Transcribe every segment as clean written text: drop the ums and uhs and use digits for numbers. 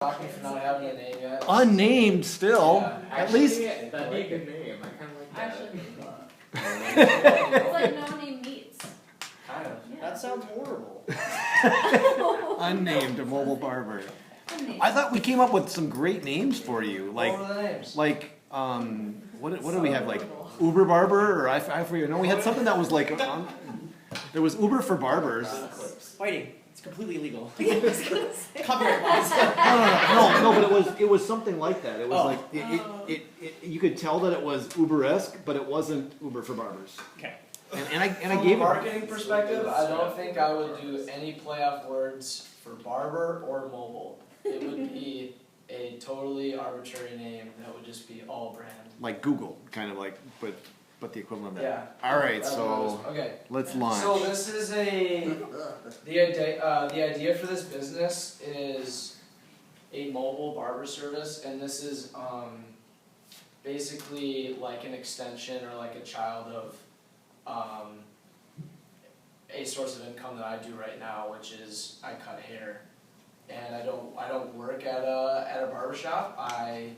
Talking for not having a name yet. Unnamed still. Yeah. At least. That'd be a good name. I kind of like that. Actually, it's like no name meets. Kind of. Yeah. That sounds horrible. Unnamed mobile barber. Unnamed. I thought we came up with some great names for you, What like were the names? what do we have, like Uber barber, or I forget. No, we had something that was like there was Uber for barbers. Fighting. It's completely illegal. I was gonna say. Copyright laws. No, but it was something like that. It was Oh. like it you could tell that it was Uber-esque, but it wasn't Uber for barbers. Okay. And I From gave a it. marketing perspective, I don't think I would do any playoff words for barber or mobile. It would be a totally arbitrary name that would just be all brand. Like Google, kind of like, but the equivalent of that. Yeah. All right, That's what it so is. Okay. let's launch. So this is the idea for this business is a mobile barber service, and this is basically like an extension or like a child of a source of income that I do right now, which is I cut hair, and I don't work at a barbershop. I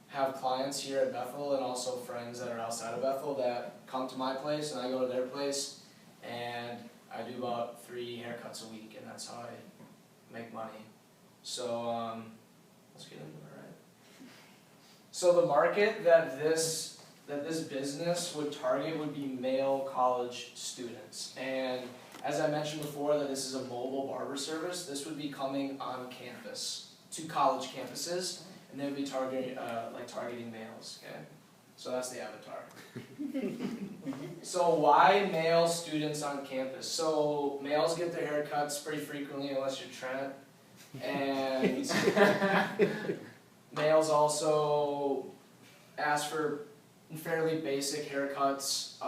have clients here at Bethel and also friends that are outside of Bethel that come to my place and I go to their place, and I do about 3 haircuts a week, and that's how I make money. So let's get into it, right? So the market that this business would target would be male college students, and as I mentioned before that this is a mobile barber service, this would be coming on campus to college campuses. And they would be targeting males, okay? So that's the avatar. So why male students on campus? So males get their haircuts pretty frequently unless you're Trent. And males also ask for fairly basic haircuts.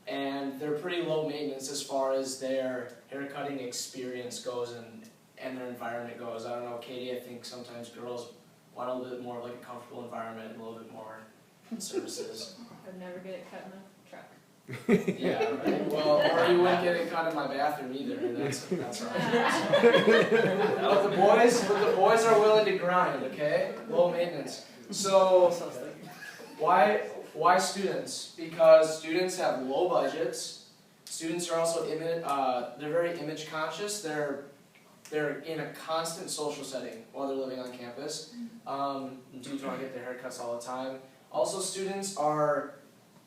And they're pretty low maintenance as far as their haircutting experience goes and their environment goes. I don't know, Katie, I think sometimes girls want a little bit more of like a comfortable environment and a little bit more services. I'd never get it cut in a truck. Yeah, right. Well, or you wouldn't get it cut in my bathroom either. That's right. But the boys are willing to grind, okay? Low maintenance. So why students? Because students have low budgets. Students are also they're very image conscious. They're in a constant social setting while they're living on campus. Do try to get their haircuts all the time. Also, students are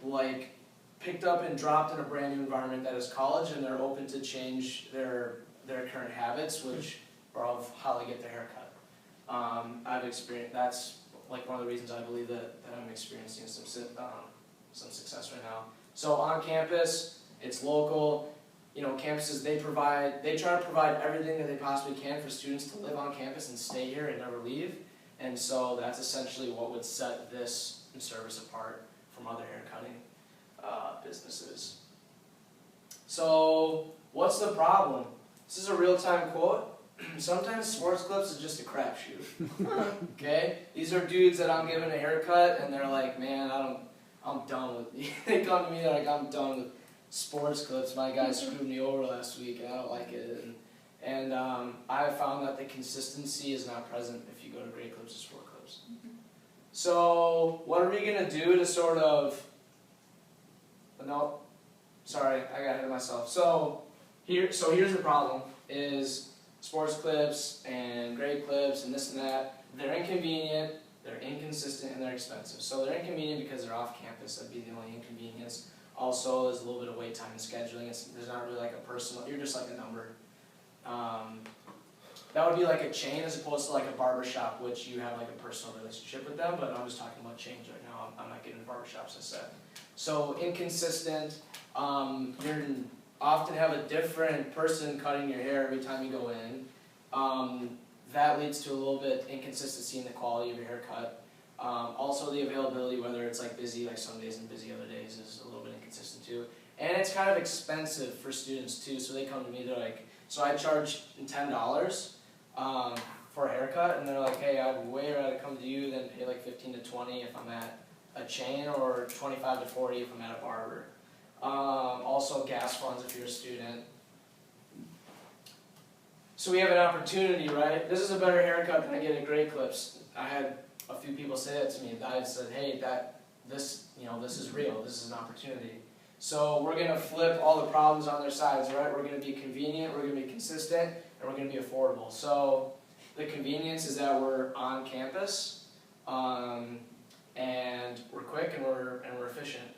like picked up and dropped in a brand new environment that is college, and they're open to change their current habits, which are of how they get their haircut. I've experienced that's like one of the reasons I believe that I'm experiencing some success right now. So on campus, it's local. You know, campuses, they try to provide everything that they possibly can for students to live on campus and stay here and never leave. And so that's essentially what would set this service apart from other haircutting businesses. So what's the problem? This is a real-time quote. Sometimes sports clips is just a crapshoot. Okay? These are dudes that I'm giving a haircut and they're like, man, I'm done with they come to me, they're like, I'm done with sports clips. My guy screwed me over last week and I don't like it. And I have found that the consistency is not present if you go to Great Clips or Sport Clips. So what are we going to do to sort of, no, sorry, I got ahead of myself. So here's the problem is sports clips and Great Clips and this and that, they're inconvenient, they're inconsistent, and they're expensive. So they're inconvenient because they're off campus, that'd be the only inconvenience. Also, there's a little bit of wait time and scheduling. There's not really like a personal, you're just like a number. That would be like a chain as opposed to like a barber shop, which you have like a personal relationship with them, but I'm just talking about chains right now. I'm not getting into barbershops, I said. So inconsistent, you often have a different person cutting your hair every time you go in. That leads to a little bit inconsistency in the quality of your haircut. Also the availability, whether it's like busy like some days and busy other days, is a little bit inconsistent too. And it's kind of expensive for students too, so they come to me, they're like, so I charge $10 for a haircut, and they're like, hey, I'd way rather come to you than pay like 15 to 20 if I'm at a chain, or 25 to 40 if I'm at a barber. Also gas funds if you're a student. So we have an opportunity, right? This is a better haircut than I get at Great Clips. I had a few people say that to me, and I said, hey, this is real, this is an opportunity. So we're gonna flip all the problems on their sides, right? We're gonna be convenient, we're gonna be consistent, and we're gonna be affordable. So the convenience is that we're on campus, and we're quick and we're efficient.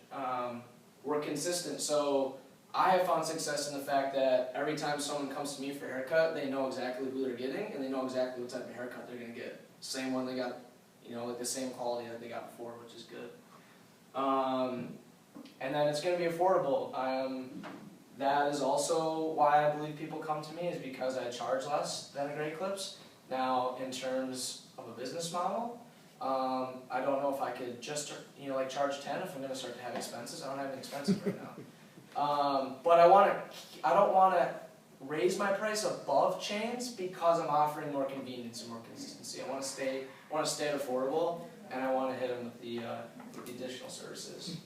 We're consistent, so I have found success in the fact that every time someone comes to me for a haircut, they know exactly who they're getting, and they know exactly what type of haircut they're gonna get. Same one they got, like the same quality that they got before, which is good. And then it's gonna be affordable. That is also why I believe people come to me, is because I charge less than a Great Clips. Now, in terms of a business model, I don't know if I could just, charge 10 if I'm gonna start to have expenses. I don't have any expenses right now. But I don't wanna raise my price above chains because I'm offering more convenience and more consistency. I wanna stay affordable, and I wanna hit them with the additional services.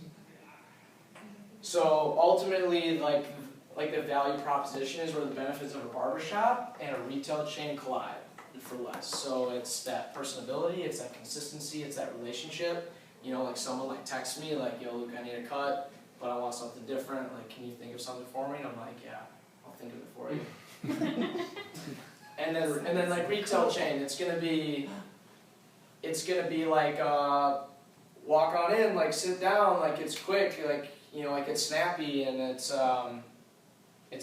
So ultimately, like the value proposition is where the benefits of a barbershop and a retail chain collide for less. So it's that personability, it's that consistency, it's that relationship. Like someone texts me like, yo, Luke, I need a cut, but I want something different. Like, can you think of something for me? And I'm like, yeah, I'll think of it for you. and then like retail chain, it's gonna be like walk on in, like sit down, like it's quick, like it's snappy, and it's a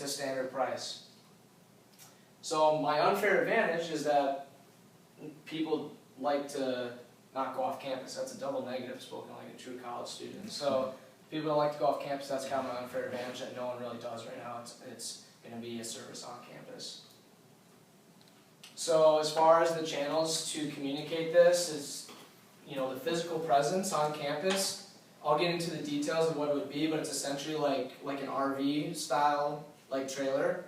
standard price. So my unfair advantage is that people like to not go off campus. That's a double negative, spoken like a true college student. So people don't like to go off campus. That's kind of my unfair advantage that no one really does right now. It's going to be a service on campus. So as far as the channels to communicate this is, the physical presence on campus. I'll get into the details of what it would be, but it's essentially like an RV style trailer.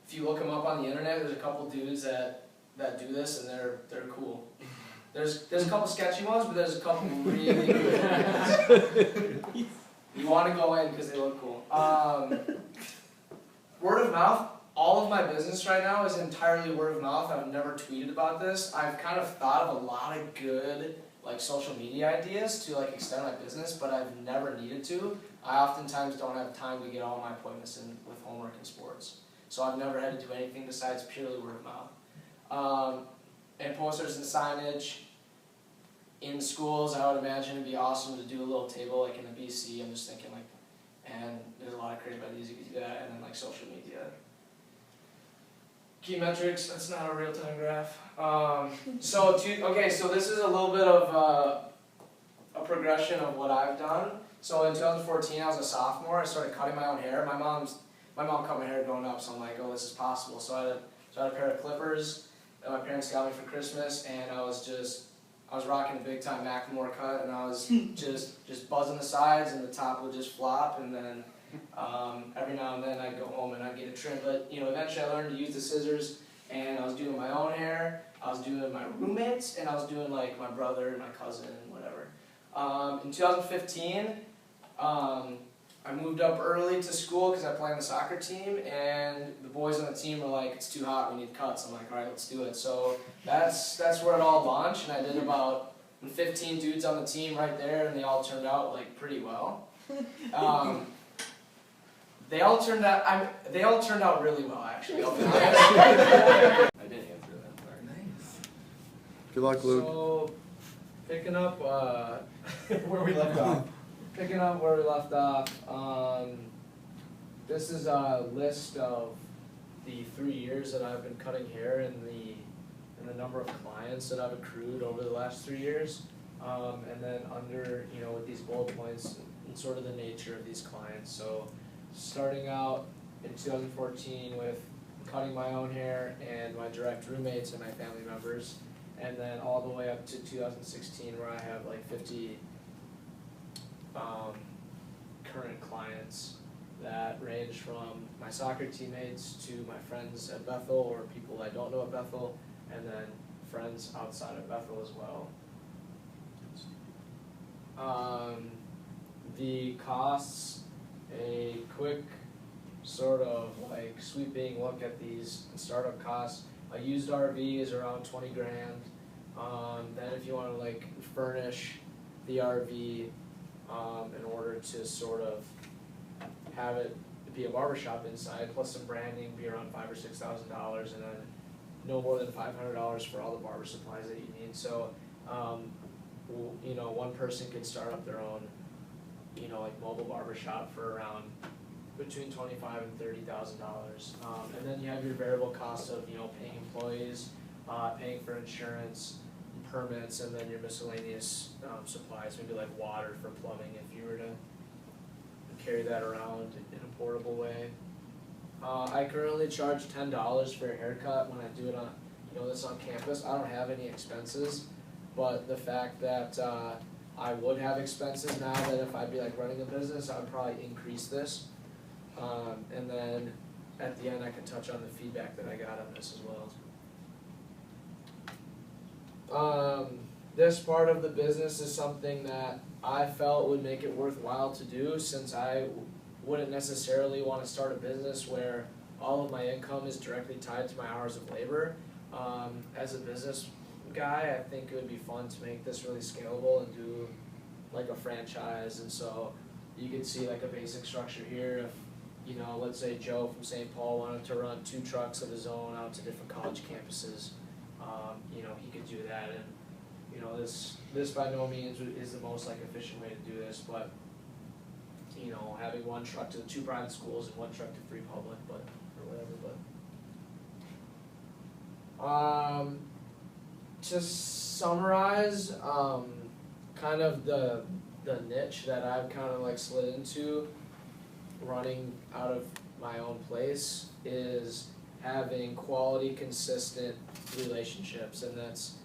If you look them up on the internet, there's a couple dudes that do this, and they're cool. There's a couple sketchy ones, but there's a couple really good ones. You want to go in because they look cool. Word of mouth. All of my business right now is entirely word of mouth. I've never tweeted about this. I've kind of thought of a lot of good social media ideas to extend my business, but I've never needed to. I oftentimes don't have time to get all my appointments in with homework and sports. So I've never had to do anything besides purely word of mouth. And posters and signage in schools, I would imagine it'd be awesome to do a little table in the BC. I'm just thinking and there's a lot of creative ideas you could do that, and then social media. Key metrics, that's not a real-time graph. So this is a little bit of a progression of what I've done. So in 2014, I was a sophomore. I started cutting my own hair. My mom cut my hair growing up, so I'm like, oh, this is possible. So I had a pair of clippers that my parents got me for Christmas, and I was rocking a big-time Macklemore cut, and I was just buzzing the sides, and the top would just flop, and then every now and then I'd go home and I'd get a trim. But eventually I learned to use the scissors, and I was doing my own hair, I was doing my roommates, and I was doing my brother and my cousin and whatever. In 2015, I moved up early to school because I play on the soccer team, and the boys on the team were like, it's too hot, we need cuts. I'm like, all right, let's do it. So that's where it all launched, and I did about 15 dudes on the team right there, and they all turned out pretty well. They all turned out really well, actually. I didn't answer that part. Nice. Good luck, Luke. So, picking up Where we left off. Picking up where we left off, this is a list of the 3 years that I've been cutting hair and the number of clients that I've accrued over the last 3 years, and then under with these bullet points and sort of the nature of these clients. So starting out in 2014 with cutting my own hair and my direct roommates and my family members, and then all the way up to 2016 where I have 50 current clients that range from my soccer teammates to my friends at Bethel or people I don't know at Bethel, and then friends outside of Bethel as well. The costs, a quick sort of like sweeping look at these startup costs. A used RV is around 20 grand. Then if you wanna like furnish the RV, in order to sort of have it be a barbershop inside, plus some branding, be around $5,000 or $6,000, and then no more than $500 for all the barber supplies that you need. So, you know, one person could start up their own, you know, like mobile barber shop for around between $25,000 and $30,000. And then you have your variable costs of, you know, paying employees, paying for insurance, permits, and then your miscellaneous supplies, maybe like water for plumbing if you were to carry that around in a portable way. I currently charge $10 for a haircut when I do it on, you know, this on campus. I don't have any expenses, but the fact that I would have expenses now, that if I'd be like running a business, I would probably increase this. And then at the end, I can touch on the feedback that I got on this as well. This part of the business is something that I felt would make it worthwhile to do, since I wouldn't necessarily want to start a business where all of my income is directly tied to my hours of labor. As a business guy, I think it would be fun to make this really scalable and do like a franchise. And so you can see like a basic structure here. If, you know, let's say Joe from St. Paul wanted to run 2 trucks of his own out to different college campuses, you know, he could do that. And you know, this by no means is the most like efficient way to do this, but you know, having 1 truck to the 2 private schools and 1 truck to 3 public, but or whatever. But to summarize, kind of the niche that I've kind of like slid into, running out of my own place, is having quality, consistent relationships, and it's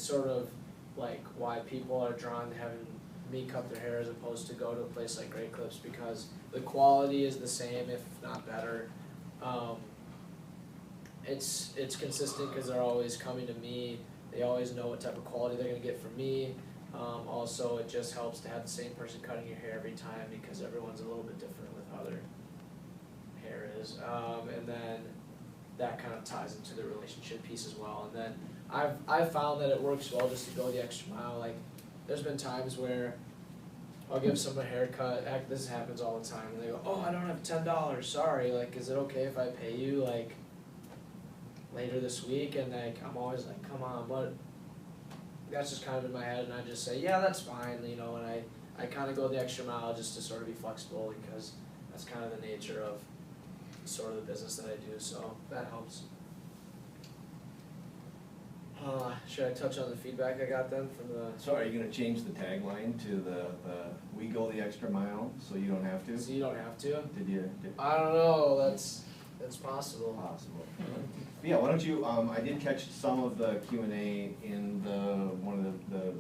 sort of like why people are drawn to having me cut their hair as opposed to go to a place like Great Clips, because the quality is the same, if not better. It's consistent because they're always coming to me. They always know what type of quality they're gonna get from me. Also, it just helps to have the same person cutting your hair every time, because everyone's a little bit different with how their hair is. And then that kind of ties into the relationship piece as well. And then I've found that it works well just to go the extra mile. Like, there's been times where I'll give someone a haircut. Heck, this happens all the time. And they go, "Oh, I don't have $10. Sorry. Like, is it okay if I pay you like later this week?" And like, I'm always like, "Come on," but that's just kind of in my head, and I just say, "Yeah, that's fine," you know. And I kind of go the extra mile just to sort of be flexible, because that's kind of the nature of sort of the business that I do. So that helps. Should I touch on the feedback I got then from the? So are you gonna change the tagline to the "We go the extra mile so you don't have to"? So you don't have to? Did I don't know. That's possible. possible? Yeah, why don't you, I did catch some of the Q&A in one of the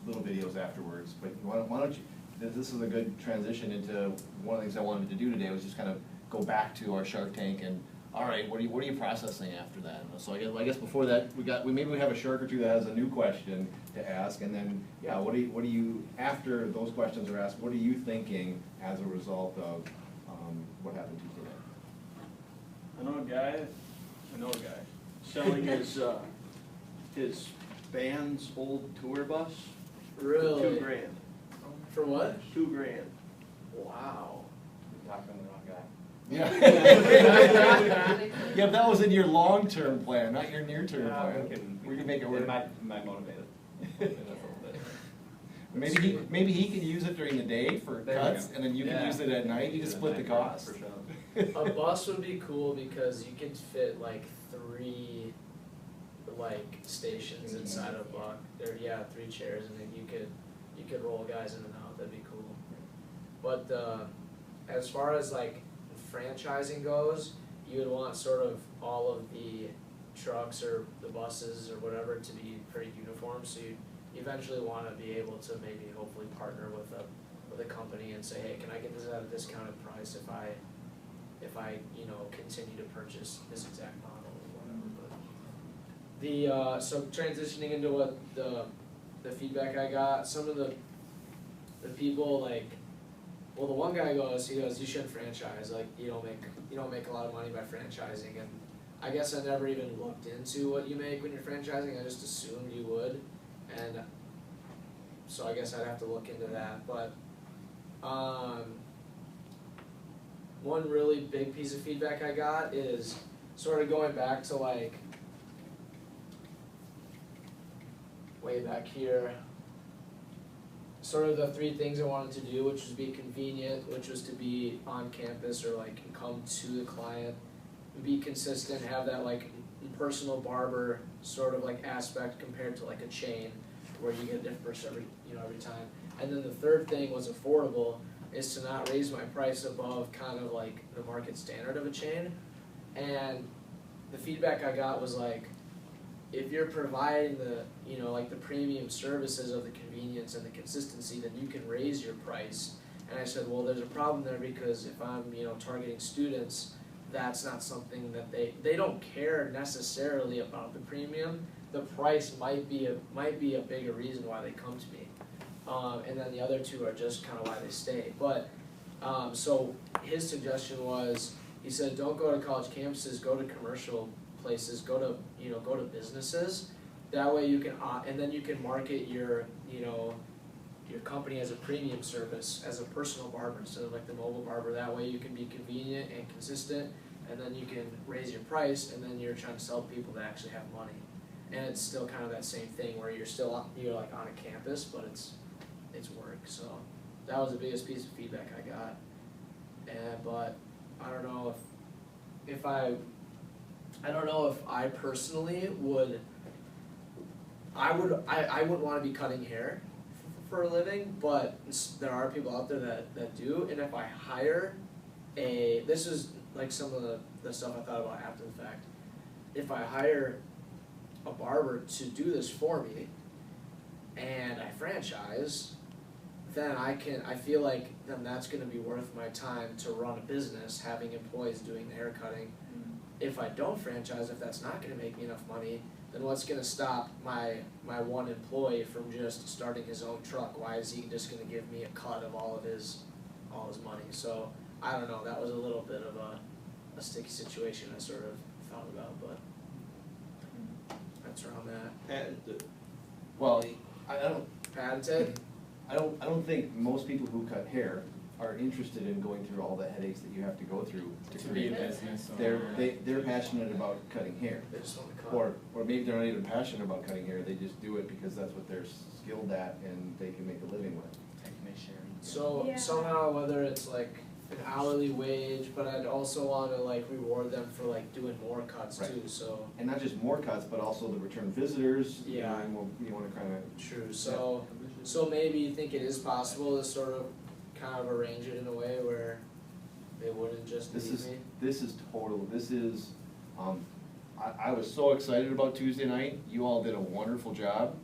little videos afterwards, but why don't you, this is a good transition into one of the things I wanted to do today, was just kind of go back to our Shark Tank and, all right, what are you processing after that? So I guess before that, maybe we have a shark or two that has a new question to ask, and then, yeah, what do you, after those questions are asked, what are you thinking as a result of what happened to you today? I know a guy selling his band's old tour bus Really? for $2,000. For what? $2,000. Wow. Talking to the wrong guy. Yeah. Yeah, that was in your long-term plan, not your near-term plan. We can make it work. It might motivate it. Motivate us a little bit. Maybe he can use it during the day for There you cuts, go. and then you can Yeah. use it at night. You can split the cost. For sure. A bus would be cool because you could fit like 3 like stations inside a buck. There, yeah, 3 chairs, and then you could roll guys in and out. That'd be cool. But as far as like franchising goes, you would want sort of all of the trucks or the buses or whatever to be pretty uniform. So you eventually want to be able to maybe hopefully partner with a company and say, hey, can I get this at a discounted price if I you know continue to purchase this exact model or whatever. But so transitioning into what the feedback I got, some of the people like well, the one guy goes, you shouldn't franchise, like, you don't make a lot of money by franchising, and I guess I never even looked into what you make when you're franchising, I just assumed you would, and so I guess I'd have to look into that, but, one really big piece of feedback I got is sort of going back to like, way back here, sort of the three things I wanted to do, which was be convenient, which was to be on campus or like come to the client, be consistent, have that like personal barber sort of like aspect compared to like a chain where you get a different person every time. And then the third thing was affordable, is to not raise my price above kind of like the market standard of a chain. And the feedback I got was like, if you're providing the, like the premium services of the convenience and the consistency, then you can raise your price. And I said, well, there's a problem there because if I'm, targeting students, that's not something that they don't care necessarily about the premium. The price might be a bigger reason why they come to me. And then the other two are just kind of why they stay. But, so his suggestion was, he said, don't go to college campuses, go to commercial places, go to businesses. That way you can, and then you can market your company as a premium service, as a personal barber instead of like the mobile barber. That way you can be convenient and consistent, and then you can raise your price, and then you're trying to sell people that actually have money. And it's still kind of that same thing where you're like on a campus, but it's work. So that was the biggest piece of feedback I got. But I don't know if I personally would. I wouldn't want to be cutting hair for a living, but there are people out there that do. And if I hire this is like some of the stuff I thought about after the fact. If I hire a barber to do this for me, and I franchise, then I feel like then that's going to be worth my time to run a business, having employees doing the hair cutting. If I don't franchise, if that's not going to make me enough money, then what's going to stop my one employee from just starting his own truck? Why is he just going to give me a cut of all his money? So I don't know. That was a little bit of a sticky situation I sort of thought about, but that's where I'm at. Patented. Well, I Patented? don't think most people who cut hair are interested in going through all the headaches that you have to go through to To be a create. business. They're passionate about cutting hair. They just want to cut. Or maybe they're not even passionate about cutting hair, they just do it because that's what they're skilled at and they can make a living with. So Yeah. somehow, whether it's like an hourly wage, but I'd also want to like reward them for like doing more cuts Right. too, so. And not just more cuts, but also the return visitors. Yeah. And you wanna kinda, True, so maybe you think it is possible to sort of kind of arrange it in a way where they wouldn't just this leave is, me? I was so excited about Tuesday night, you all did a wonderful job.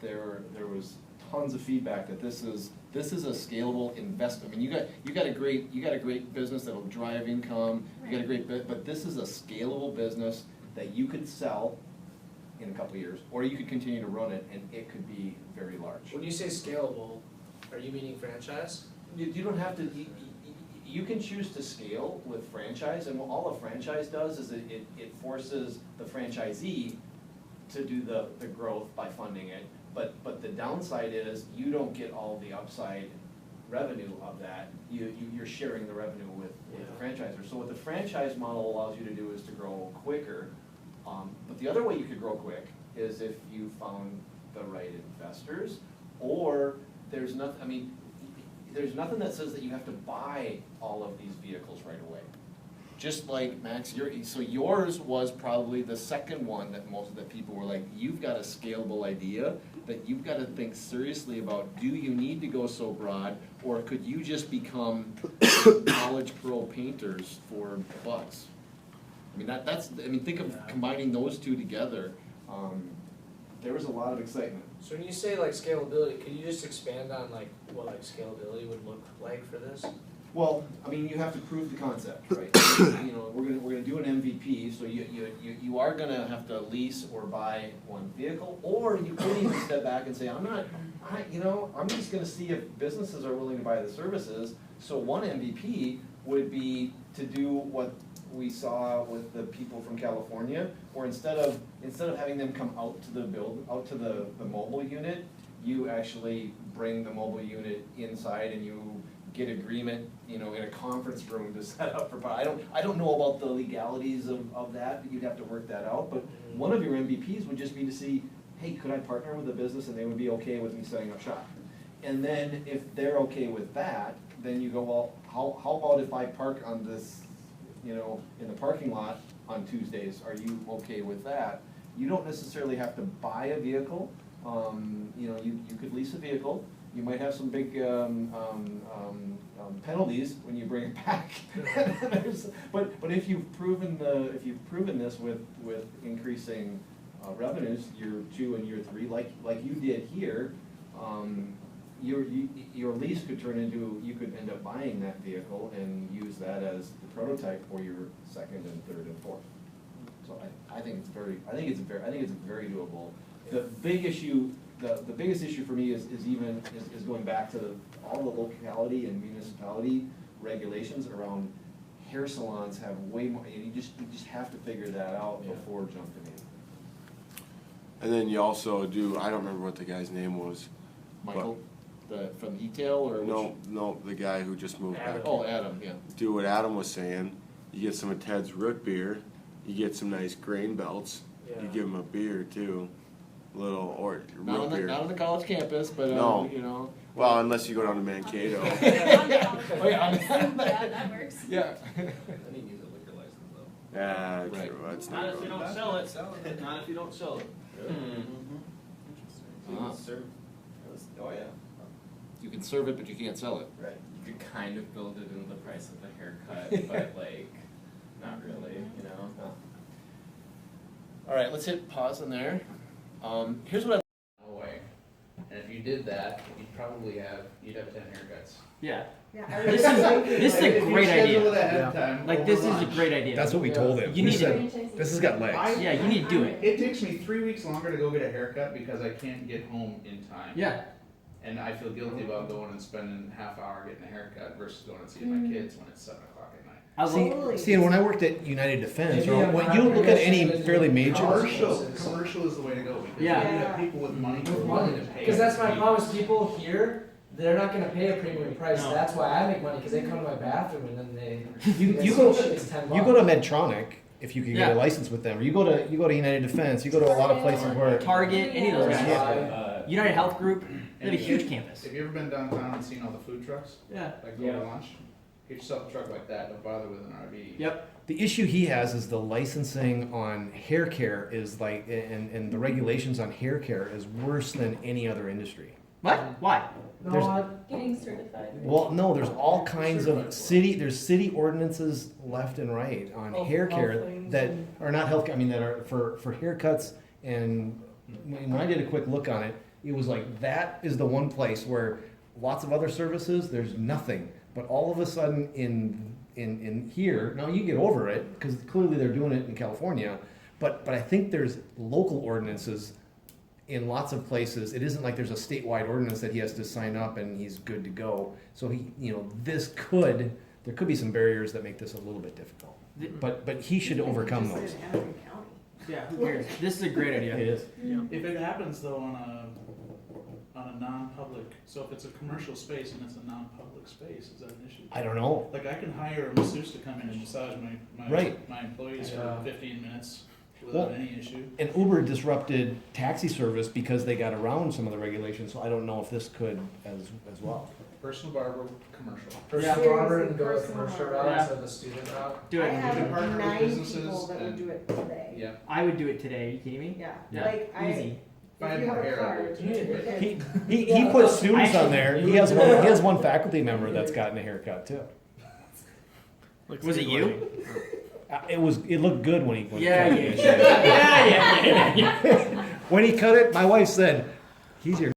There was tons of feedback that this is a scalable investment. I mean, you got a great business that'll drive income, you got a great but this is a scalable business that you could sell in a couple of years, or you could continue to run it and it could be very large. When you say scalable, are you meaning franchise? You don't have to, you can choose to scale with franchise, and all a franchise does is it forces the franchisee to do the growth by funding it. But the downside is you don't get all the upside revenue of that. You're sharing the revenue with the franchisor. So what the franchise model allows you to do is to grow quicker. But the other way you could grow quick is if you found the right investors, or there's nothing that says that you have to buy all of these vehicles right away. Just like Max, yours was probably the second one that most of the people were like, you've got a scalable idea that you've got to think seriously about. Do you need to go so broad, or could you just become college pro painters for bucks? I mean, think of combining those two together. There was a lot of excitement. So when you say like scalability, could you just expand on like what like scalability would look like for this? Well, I mean, you have to prove the concept, right? You know, we're gonna do an MVP, so you are gonna have to lease or buy one vehicle, or you could even step back and say, I'm just gonna see if businesses are willing to buy the services. So one MVP would be to do what we saw with the people from California, where instead of having them come out to the mobile unit, you actually bring the mobile unit inside and you get agreement, in a conference room to set up for, I don't know about the legalities of that, but you'd have to work that out, but one of your MVPs would just be to see, hey, could I partner with a business and they would be okay with me setting up shop? And then if they're okay with that, then you go, well, how about if I park on this, in the parking lot on Tuesdays, are you okay with that? You don't necessarily have to buy a vehicle, you could lease a vehicle. You might have some big penalties when you bring it back. But if you've proven this with increasing revenues year 2 and year 3, like you did here, your lease could turn into, you could end up buying that vehicle and use that as the prototype for your 2nd and 3rd and 4th. So I think it's very doable. The big issue. The biggest issue for me is going back to all the locality and municipality regulations around hair salons have way more, you just have to figure that out before jumping in. And then you also do, I don't remember what the guy's name was. Michael, from E-Tail or? No, the guy who just moved back. Oh, Adam, yeah. Do what Adam was saying, you get some of Ted's root beer, you get some nice grain belts, you give him a beer too. Root beer. Not on the college campus, but, No. Well, unless you go down to Mankato. Oh, yeah. Yeah, that works. Yeah. I need to use a liquor license though. Yeah, Right. true, that's Not not if you good. don't sell it, not if you don't sell it. Ah. Oh, yeah. You can serve it, but you can't sell it. Right. You could kind of build it into the price of the haircut, but like, not really, All right, let's hit pause on there. Here's what away. And if you did that, you'd have 10 haircuts. Yeah. Yeah, This is a great idea. ahead of time, Like, this is a great idea. That's what we told him. You We need said, to- this has got legs. Yeah, you need to do it. It takes me 3 weeks longer to go get a haircut because I can't get home in time. Yeah. And I feel guilty about going and spending half hour getting a haircut versus going and seeing my kids when it's 7 o'clock at night. I love See, and when I worked at United Defense, Maybe or when I'm you not look at any interested in fairly major, Commercial is the way to go because Yeah. you have people with money who are With willing money, to pay. because that's my problem is people here, they're not gonna pay a premium price, No. that's why I make money, because they come to my bathroom and then they. you it's go $10. you go to Medtronic if you can get Yeah. a license with them. Or you go to United Defense. You go to a lot of places where Target, any of those guys. Yeah. United Health Group, they have a And huge if- campus. Have you ever been downtown and seen all the food trucks? Yeah. Like go to lunch? Get yourself a truck like that, don't bother with an RV. Yep. the issue he has is the licensing on hair care is like, and the regulations on hair care is worse than any other industry. What? Why? No, Getting certified. Well, no, there's all kinds of city ordinances left and right on Oh, hair care health things that and- are not health, I mean, that are for haircuts. And when I did a quick look on it, it was like, that is the one place where lots of other services, there's nothing. But all of a sudden in here, now you get over it, because clearly they're doing it in California, but I think there's local ordinances in lots of places. It isn't like there's a statewide ordinance that he has to sign up and he's good to go. So there could be some barriers that make this a little bit difficult. But he should overcome those. Yeah, who cares? This is a great idea. It is. If it happens though on a non-public, so if it's a commercial space and it's a non-public space, is that an issue? I don't know. Like I can hire a masseuse to come in and massage my Right. my employees Yeah. for 15 minutes without Well- any issue. And Uber disrupted taxi service because they got around some of the regulations, so I don't know if this could as well. Personal barber, commercial. personal Yeah. barber and go the Personal commercial barber. route Yeah. instead of the student route. Do I it. can have partner with 9 businesses people that would and- do it today. Yeah. I would do it today. You kidding me? Yeah, Yeah. like Easy. If I had if you more have a hair, I'd do card. it You need too. to He Yeah, puts that's- students on there. He has one faculty member that's gotten a haircut too. Was it you? It looked good when he Yeah, cut yeah, it. yeah. Yeah, yeah, yeah, yeah. When he cut it, my wife said, "He's your